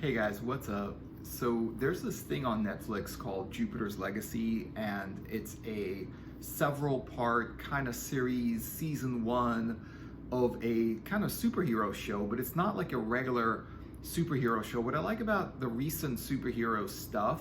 Hey guys, what's up? So there's this thing on Netflix called Jupiter's Legacy, and it's a several part kind of series, season one of a kind of superhero show, but it's not like a regular superhero show. What I like about the recent superhero stuff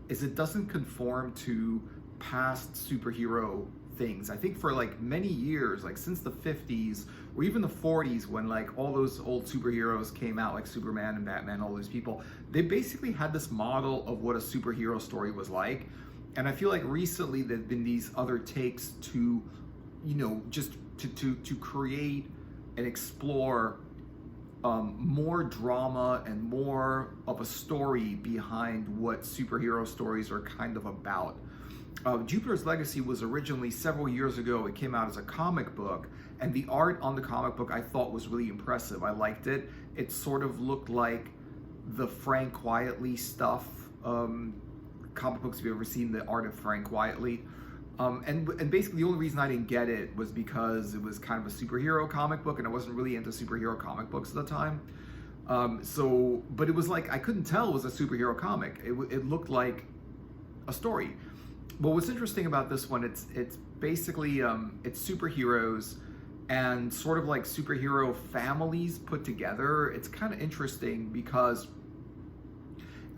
is it doesn't conform to past superhero things. I think for like many years, like since the 50s or even the 40s, when like all those old superheroes came out, like Superman and Batman, all those people, they basically had this model of what a superhero story was like. And I feel like recently there've been these other takes to, just to create and explore more drama and more of a story behind what superhero stories are kind of about. Jupiter's Legacy was originally several years ago. It came out as a comic book, and the art on the comic book I thought was really impressive. I liked it. It sort of looked like the Frank Quietly stuff. Comic books, if you've ever seen the art of Frank Quietly. And basically the only reason I didn't get it was because it was kind of a superhero comic book, and I wasn't really into superhero comic books at the time. But it was like, I couldn't tell it was a superhero comic. It looked like a story. But what's interesting about this one, it's basically it's superheroes and sort of like superhero families put together. It's kind of interesting because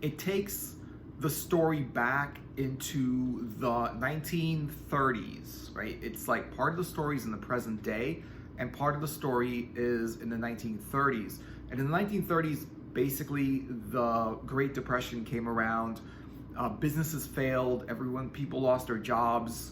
it takes the story back into the 1930s, right? It's like part of the story is in the present day and part of the story is in the 1930s. And in the 1930s, basically the Great Depression came around. Businesses failed. People lost their jobs.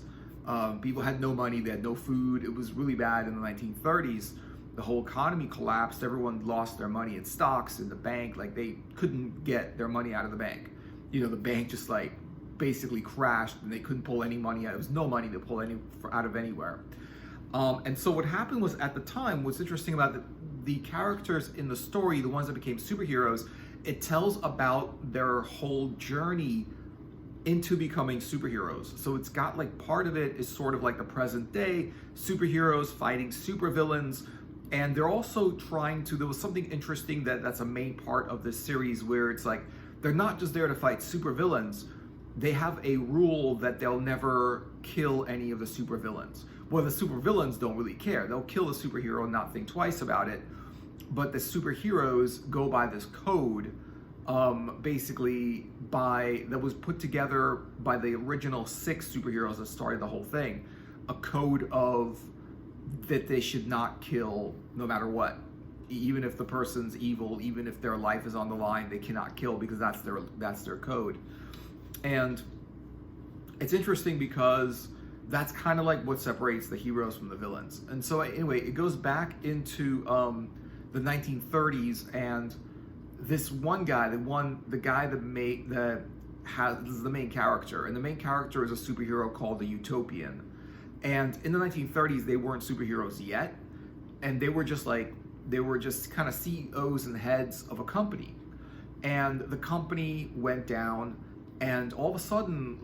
People had no money. They had no food. It was really bad in the 1930s. The whole economy collapsed. Everyone lost their money in stocks, in the bank. Like they couldn't get their money out of the bank. The bank just like basically crashed, and they couldn't pull any money out. There was no money to pull out of anywhere. And so what happened was, at the time, what's interesting about the characters in the story, the ones that became superheroes, it tells about their whole journey into becoming superheroes. So it's got like part of it is sort of like the present day superheroes fighting supervillains, and they're also trying to, there was something interesting that's a main part of this series where it's like they're not just there to fight supervillains. They have a rule that they'll never kill any of the supervillains. Well, the supervillains don't really care. They'll kill the superhero and not think twice about it. But the superheroes go by this code, that was put together by the original 6 superheroes that started the whole thing. A code of that they should not kill no matter what. Even if the person's evil, even if their life is on the line, they cannot kill because that's their code. And it's interesting because that's kind of like what separates the heroes from the villains. And so anyway, it goes back into the 1930s, and this one guy, the guy that is the main character, and the main character is a superhero called the Utopian. And in the 1930s, they weren't superheroes yet, and they were just kind of CEOs and heads of a company. And the company went down, and all of a sudden,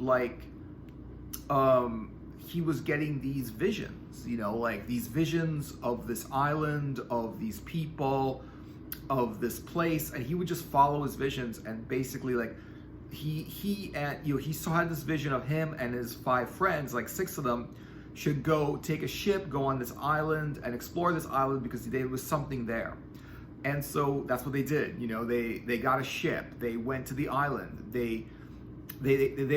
he was getting these visions, like these visions of this island, of these people, of this place, and he would just follow his visions. And basically, like he had this vision of him and his 5 friends, like 6 of them, should go take a ship, go on this island and explore this island because there was something there. And so that's what they did. They got a ship, they went to the island, they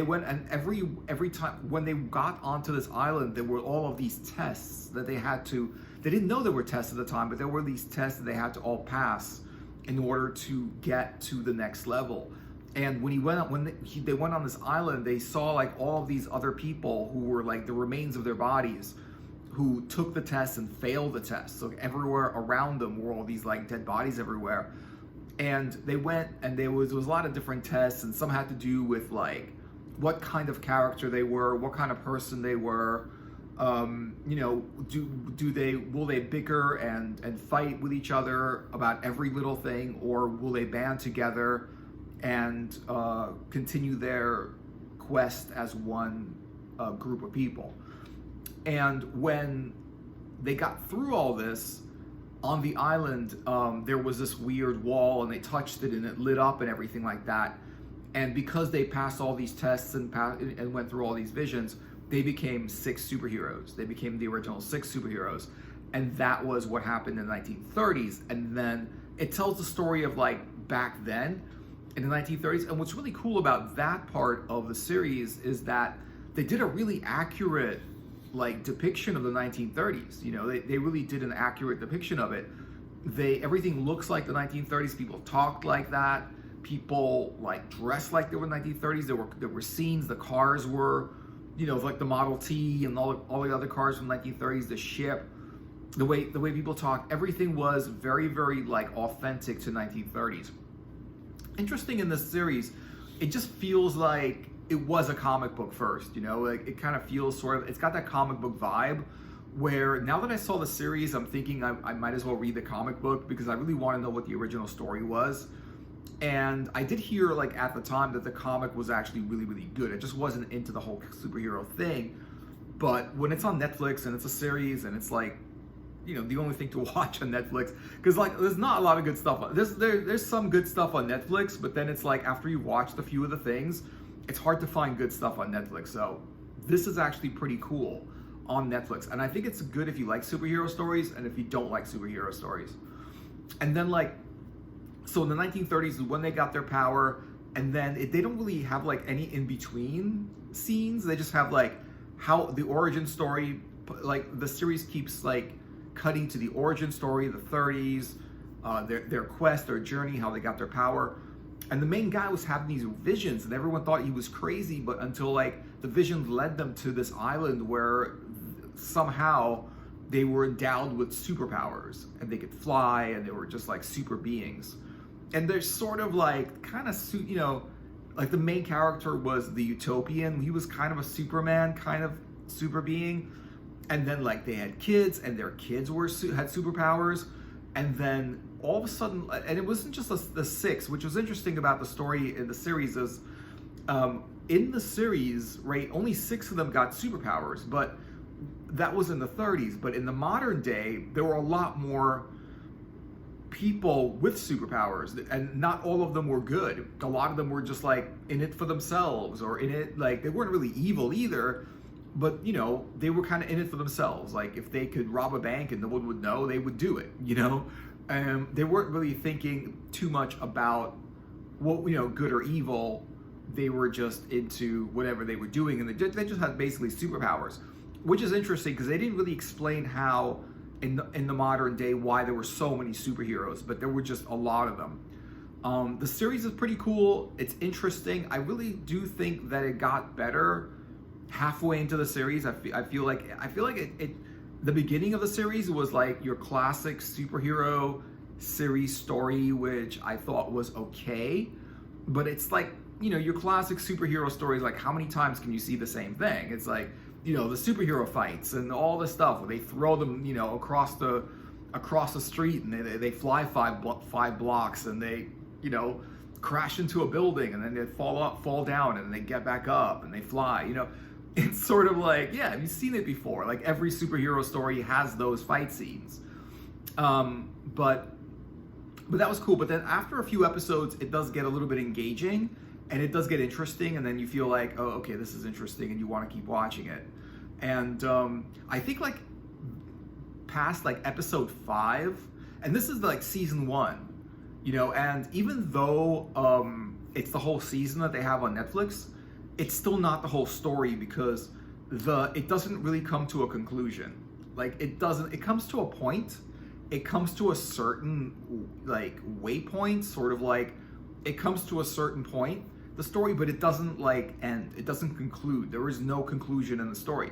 went, and every time when they got onto this island, there were all of these tests that they didn't know there were tests at the time, but there were these tests that they had to all pass in order to get to the next level. And when they went on this island, they saw like all of these other people who were like the remains of their bodies, who took the test and failed the test. So everywhere around them were all these like dead bodies everywhere. And they went, and there was a lot of different tests, and some had to do with like what kind of character they were, what kind of person they were. Will they bicker and fight with each other about every little thing, or will they band together and continue their quest as one group of people? And when they got through all this, on the island, there was this weird wall, and they touched it and it lit up and everything like that. And because they passed all these tests and went through all these visions, they became 6 superheroes. They became the original 6 superheroes. And that was what happened in the 1930s. And then it tells the story of like back then in the 1930s. And what's really cool about that part of the series is that they did a really accurate like depiction of the 1930s. You know, they really did an accurate depiction of it. Everything looks like the 1930s. People talked like that. People like dressed like they were in the 1930s. There were scenes. The cars were, you know, like the Model T and all the other cars from the 1930s. The ship, the way people talk, everything was very, very like authentic to 1930s. Interesting in this series, it just feels like it was a comic book first. You know, like it kind of feels sort of. It's got that comic book vibe. Where now that I saw the series, I'm thinking I might as well read the comic book because I really want to know what the original story was. And I did hear like at the time that the comic was actually really, really good. It just wasn't into the whole superhero thing. But when it's on Netflix and it's a series and it's like, you know, the only thing to watch on Netflix, because like there's not a lot of good stuff. There's some good stuff on Netflix, but then it's like after you watched a few of the things, it's hard to find good stuff on Netflix. So this is actually pretty cool on Netflix. And I think it's good if you like superhero stories and if you don't like superhero stories. And then like, so in the 1930s is when they got their power, and then they don't really have like any in-between scenes. They just have like how the origin story, like the series keeps like cutting to the origin story, the 30s, their quest, their journey, how they got their power. And the main guy was having these visions and everyone thought he was crazy, but until like the visions led them to this island where somehow they were endowed with superpowers and they could fly and they were just like super beings. And they're sort of like kind of, you know, like the main character was the Utopian. He was kind of a Superman kind of super being. And then like they had kids and their kids had superpowers. And then all of a sudden, and it wasn't just the 6, which was interesting about the story in the series is in the series, right, only 6 of them got superpowers, but that was in the 30s. But in the modern day, there were a lot more people with superpowers, and not all of them were good. A lot of them were just like in it for themselves, or in it like they weren't really evil either, but you know, they were kind of in it for themselves. Like if they could rob a bank and no one would know, they would do it, you know. They weren't really thinking too much about what, you know, good or evil. They were just into whatever they were doing, and they just had basically superpowers, which is interesting because they didn't really explain how in the modern day why there were so many superheroes, but there were just a lot of them. The series is pretty cool. It's interesting. I really do think that it got better halfway into the series. I feel like the beginning of the series was like your classic superhero series story, which I thought was okay, but it's like, you know, your classic superhero stories, like how many times can you see the same thing? It's like, you know, the superhero fights and all this stuff where they throw them, you know, across the street, and they fly five blocks, and they, you know, crash into a building, and then they fall down, and they get back up and they fly. You know, it's sort of like, yeah, have you seen it before? Like every superhero story has those fight scenes. But that was cool. But then after a few episodes, it does get a little bit engaging. And it does get interesting, and then you feel like, oh, okay, this is interesting, and you want to keep watching it. And I think like past like episode 5, and this is like season 1, you know, and even though it's the whole season that they have on Netflix, it's still not the whole story because it doesn't really come to a conclusion. Like it comes to a point, it comes to a certain like waypoint, sort of like it comes to a certain point, the story, but it doesn't like end. It doesn't conclude. There is no conclusion in the story.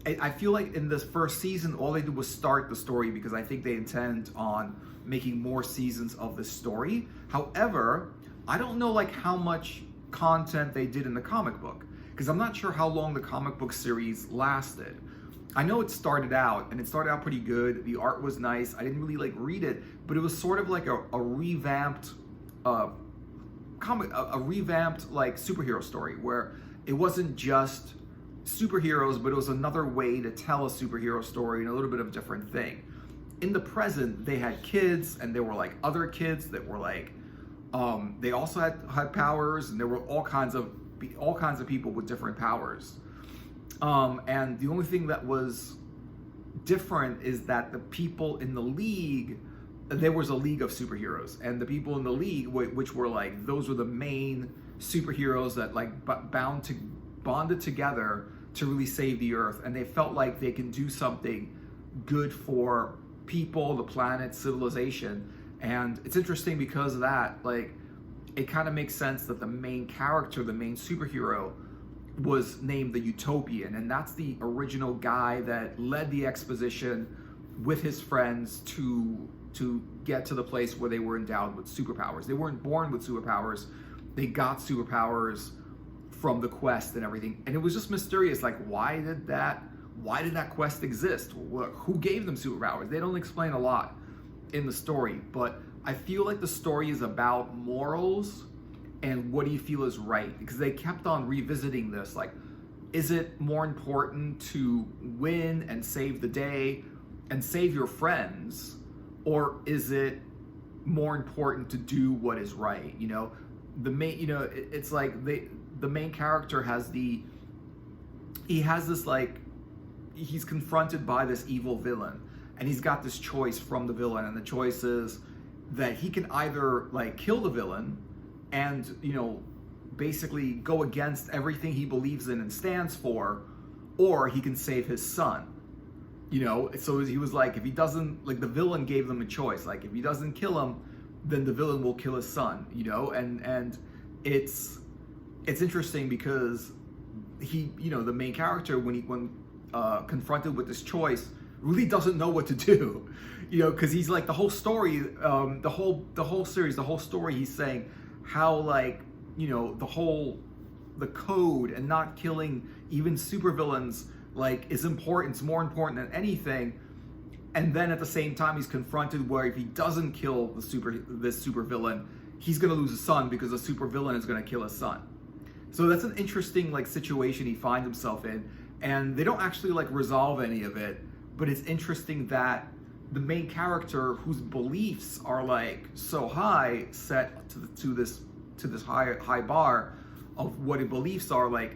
I feel like in this first season, all they did was start the story because I think they intend on making more seasons of this story. However, I don't know like how much content they did in the comic book because I'm not sure how long the comic book series lasted. I know it started out pretty good. The art was nice. I didn't really like read it, but it was sort of like a revamped revamped like superhero story where it wasn't just superheroes, but it was another way to tell a superhero story and a little bit of a different thing. in the present they had kids, and there were like other kids that were like they also had powers, and there were all kinds of people with different powers. And the only thing that was different is that the people in the league, there was a league of superheroes, and the people in the league, which were like, those were the main superheroes that like bonded together to really save the earth, and they felt like they can do something good for people, the planet, civilization. And it's interesting because of that, like, it kind of makes sense that the main character, the main superhero, was named the Utopian, and that's the original guy that led the exposition with his friends to get to the place where they were endowed with superpowers. They weren't born with superpowers, they got superpowers from the quest and everything. And it was just mysterious, like, why did that quest exist? Who gave them superpowers? They don't explain a lot in the story, but I feel like the story is about morals and what do you feel is right, because they kept on revisiting this, like, is it more important to win and save the day and save your friends, or is it more important to do what is right? You know, it's like the main character has this, like, he's confronted by this evil villain, and he's got this choice from the villain, and the choice is that he can either like kill the villain and, you know, basically go against everything he believes in and stands for, or he can save his son. You know, so he was like, if he doesn't, like, the villain gave them a choice, like, if he doesn't kill him, then the villain will kill his son, you know. And it's interesting because he, you know, the main character, when confronted with this choice, really doesn't know what to do, you know, because he's like, the whole story, the whole series, the whole story, he's saying how, like, you know, the code and not killing even supervillains, like, is important. It's more important than anything. And then at the same time, he's confronted where if he doesn't kill this supervillain, he's gonna lose his son, because the supervillain is gonna kill his son. So that's an interesting, like, situation he finds himself in, and they don't actually, like, resolve any of it. But it's interesting that the main character, whose beliefs are like so high, set to this high bar of what his beliefs are, like,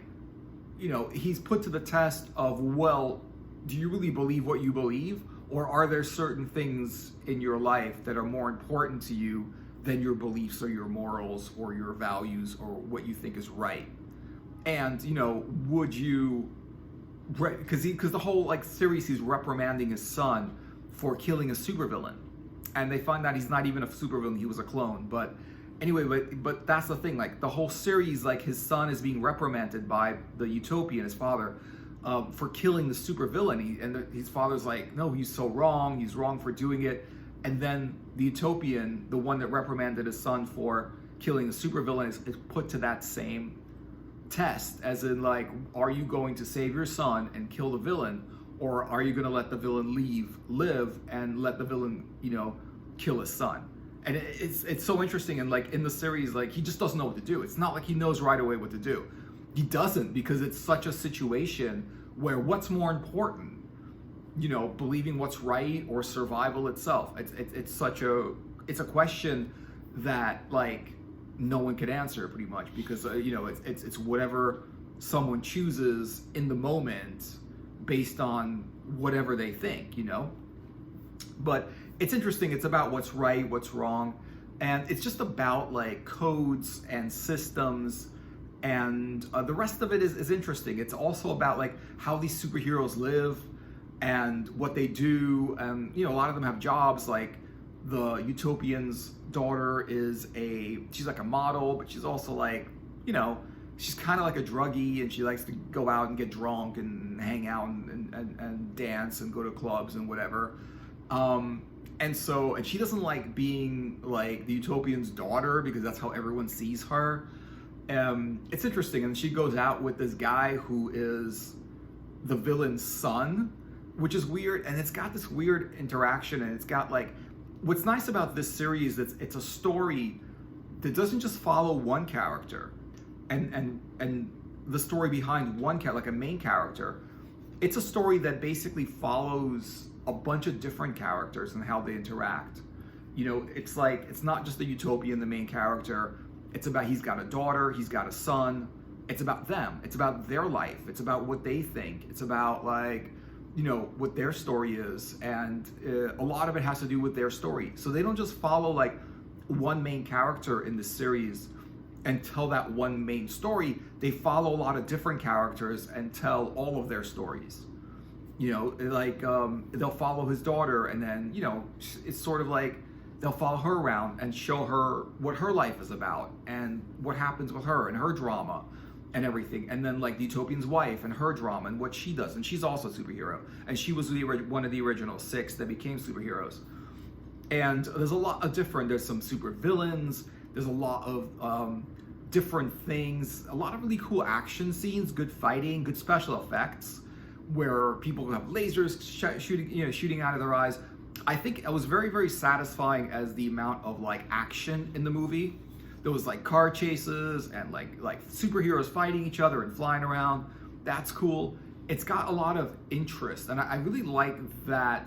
you know, he's put to the test of, well, do you really believe what you believe, or are there certain things in your life that are more important to you than your beliefs or your morals or your values or what you think is right? And, you know, would you, because the whole, like, series, he's reprimanding his son for killing a supervillain, and they find out he's not even a supervillain, he was a clone. But anyway, but that's the thing, like, the whole series, like, his son is being reprimanded by the Utopian, his father, for killing the supervillain, and his father's like, no, he's so wrong, he's wrong for doing it. And then the Utopian, the one that reprimanded his son for killing the supervillain, is put to that same test, as in, like, are you going to save your son and kill the villain, or are you going to let the villain live and let the villain, you know, kill his son? And it's so interesting. And, like, in the series, like, he just doesn't know what to do. It's not like he knows right away what to do. He doesn't, because it's such a situation where what's more important, you know, believing what's right or survival itself? It's a question that, like, no one could answer, pretty much, because you know, it's whatever someone chooses in the moment based on whatever they think, you know. But it's interesting. It's about what's right, what's wrong, and it's just about, like, codes and systems, and the rest of it is interesting. It's also about, like, how these superheroes live and what they do, and, you know, a lot of them have jobs. Like, the Utopian's daughter she's like a model, but she's also, like, you know, she's kind of like a druggie, and she likes to go out and get drunk and hang out and dance and go to clubs and whatever. And she doesn't like being, like, the Utopian's daughter, because that's how everyone sees her. It's interesting, and she goes out with this guy who is the villain's son, which is weird, and it's got this weird interaction, and it's got, like, what's nice about this series, it's a story that doesn't just follow one character and the story behind one character, like a main character. It's a story that basically follows a bunch of different characters and how they interact. You know, it's like, it's not just the utopian, the main character. It's about, he's got a daughter, he's got a son. It's about them. It's about their life. It's about what they think. It's about, like, you know, what their story is. And a lot of it has to do with their story. So they don't just follow like one main character in the series and tell that one main story. They follow a lot of different characters and tell all of their stories. You know, like they'll follow his daughter, and then, you know, it's sort of like they'll follow her around and show her what her life is about and what happens with her and her drama and everything. And then like the Utopian's wife and her drama and what she does. And she's also a superhero. And she was one of the original 6 that became superheroes. And there's a lot of different, there's some super villains. There's a lot of different things, a lot of really cool action scenes, good fighting, good special effects, where people have lasers shooting out of their eyes. I think it was very, very satisfying as the amount of like action in the movie. There was like car chases and like superheroes fighting each other and flying around. That's cool. It's got a lot of interest, and I really like that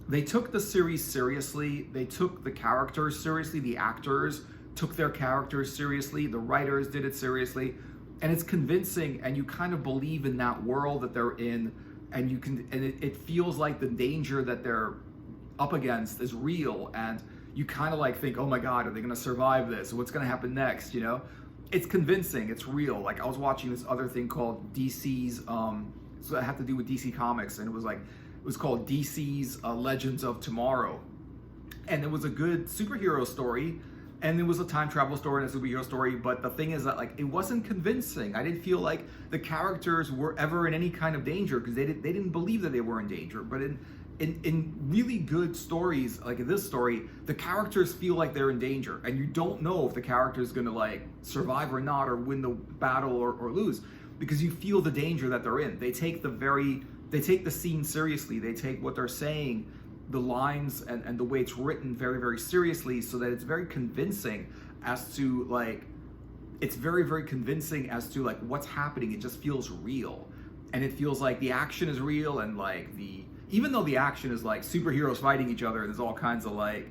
they took the series seriously. They took the characters seriously. The actors took their characters seriously. The writers did it seriously, and it's convincing. And you kind of believe in that world that they're in, and you can. And it feels like the danger that they're up against is real, and you kind of like think, oh my God, are they going to survive this? What's going to happen next? You know, it's convincing. It's real. Like, I was watching this other thing called DC's. So it had to do with DC Comics, and it was called DC's Legends of Tomorrow, and it was a good superhero story, and it was a time travel story and a superhero story. But the thing is that, like, it wasn't convincing. I didn't feel like the characters were ever in any kind of danger, because they didn't believe that they were in danger. But in really good stories, like in this story, the characters feel like they're in danger, and you don't know if the character is going to like survive or not, or win the battle or lose, because you feel the danger that they're in. They take the scene seriously. They take what they're saying, the lines and the way it's written, very, very seriously, so that it's very convincing as to like, it's very, very convincing as to like what's happening. It just feels real, and it feels like the action is real, and like even though the action is like superheroes fighting each other, there's all kinds of like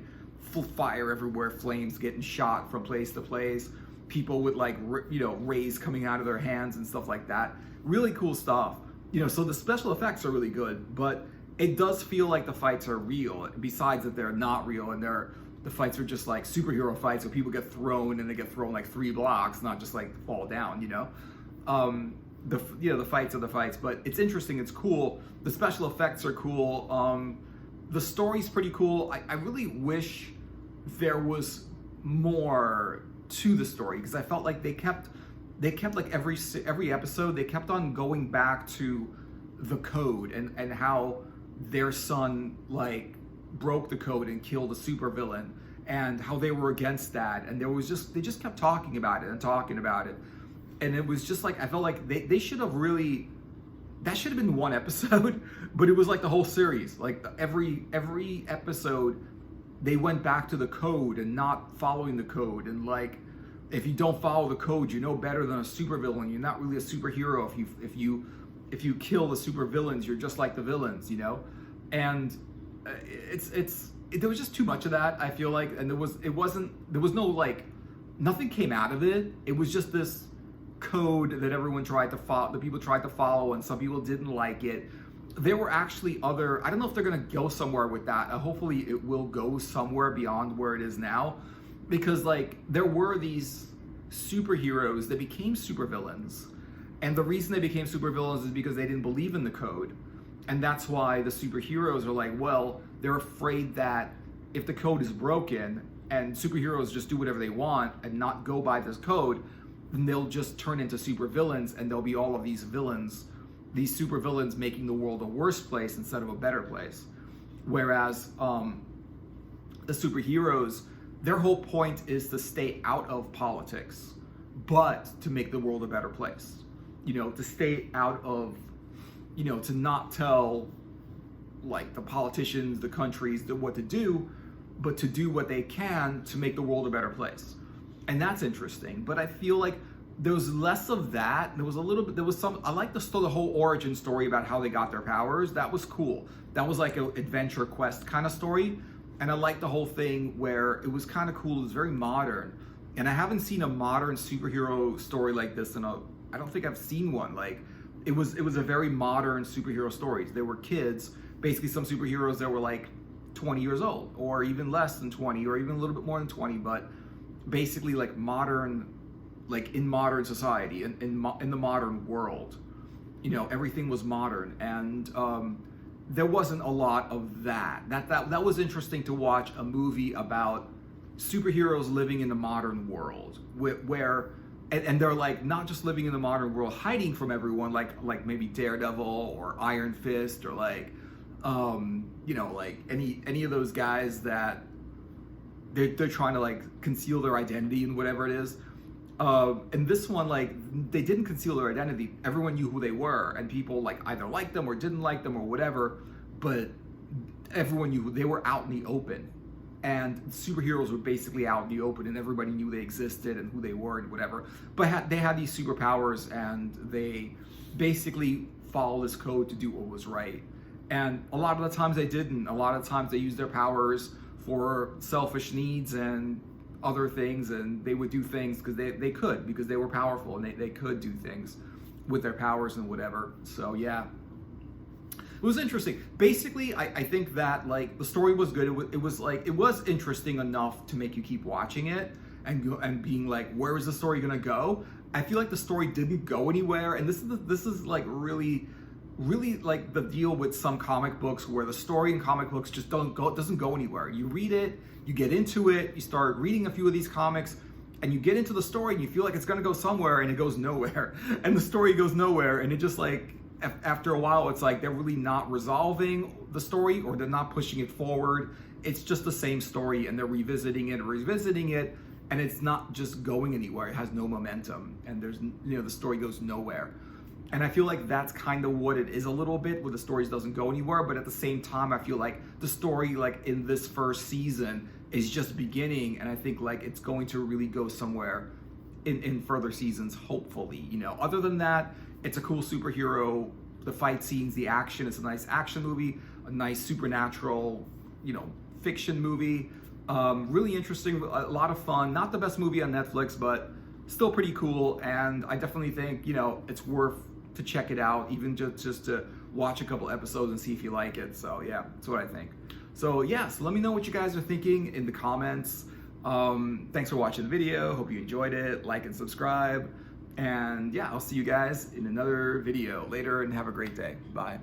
fire everywhere, flames getting shot from place to place, people with like, you know, rays coming out of their hands and stuff like that. Really cool stuff. You know, so the special effects are really good, but it does feel like the fights are real, besides that they're not real, and the fights are just like superhero fights where people get thrown, and they get thrown like 3 blocks, not just like fall down, you know? The fights are the fights, but it's interesting, it's cool. The special effects are cool. The story's pretty cool. I really wish there was more to the story, because I felt like they kept like every episode, they kept on going back to the code and how their son like broke the code and killed a supervillain, and how they were against that. And they just kept talking about it and talking about it. And it was just like, I felt like they should have really, that should have been one episode, but it was like the whole series. Like every episode, they went back to the code and not following the code. And like, if you don't follow the code, you're no better than a supervillain. You're not really a superhero. If you kill the supervillains, you're just like the villains, you know? And there was just too much of that, I feel like. And there was no like, nothing came out of it. It was just this code that everyone tried to follow, the people tried to follow, and some people didn't like it. There were actually I don't know if they're gonna go somewhere with that. Hopefully it will go somewhere beyond where it is now, because like there were these superheroes that became supervillains, and the reason they became supervillains is because they didn't believe in the code. And that's why the superheroes are like, well, they're afraid that if the code is broken and superheroes just do whatever they want and not go by this code, then they'll just turn into supervillains, and there'll be all of these villains, these supervillains, making the world a worse place instead of a better place. Whereas the superheroes, their whole point is to stay out of politics, but to make the world a better place. You know, to stay out of, you know, to not tell like the politicians, the countries, what to do, but to do what they can to make the world a better place. And that's interesting. But I feel like there was less of that. There was a little bit, there was some, I like the whole origin story about how they got their powers. That was cool. That was like an adventure quest kind of story. And I liked the whole thing where it was kind of cool. It was very modern. And I haven't seen a modern superhero story like this I don't think I've seen one. Like, it was a very modern superhero stories. There were kids, basically some superheroes that were like 20 years old, or even less than 20, or even a little bit more than 20, but basically like modern, like in modern society, in the modern world. You know, everything was modern, and there wasn't a lot of that. That was interesting to watch a movie about superheroes living in the modern world, where and they're like not just living in the modern world, hiding from everyone, like maybe Daredevil or Iron Fist, or like you know, like any of those guys that they're trying to like conceal their identity and whatever it is. And this one, like, they didn't conceal their identity. Everyone knew who they were, and people like either liked them or didn't like them or whatever, but everyone knew they were out in the open. And superheroes were basically out in the open, and everybody knew they existed and who they were and whatever. But they had these superpowers, and they basically followed this code to do what was right. And a lot of the times they didn't. A lot of times they used their powers for selfish needs and other things, and they would do things because they could, because they were powerful, and they could do things with their powers and whatever. So yeah, it was interesting. Basically, I think that like the story was good. It was interesting enough to make you keep watching it and being like, where is the story gonna go? I feel like the story didn't go anywhere, and this is like really like the deal with some comic books, where the story in comic books just doesn't go anywhere. You read it, you get into it, you start reading a few of these comics, and you get into the story and you feel like it's gonna go somewhere, and it goes nowhere. And the story goes nowhere, and it just like, after a while, it's like they're really not resolving the story, or they're not pushing it forward. It's just the same story, and they're revisiting it, and it's not just going anywhere. It has no momentum, and there's, you know, the story goes nowhere. And I feel like that's kind of what it is a little bit, where the story doesn't go anywhere, but at the same time, I feel like the story, like in this first season, is just beginning, and I think like it's going to really go somewhere in further seasons, hopefully. You know, other than that, it's a cool superhero, the fight scenes, the action, it's a nice action movie, a nice supernatural, you know, fiction movie. Really interesting, a lot of fun. Not the best movie on Netflix, but still pretty cool, and I definitely think, you know, it's worth to check it out, even just to watch a couple episodes and see if you like it. So yeah, that's what I think. So yeah, so let me know what you guys are thinking in the comments. Thanks for watching the video. Hope you enjoyed it. Like and subscribe. And yeah, I'll see you guys in another video later, and have a great day. Bye.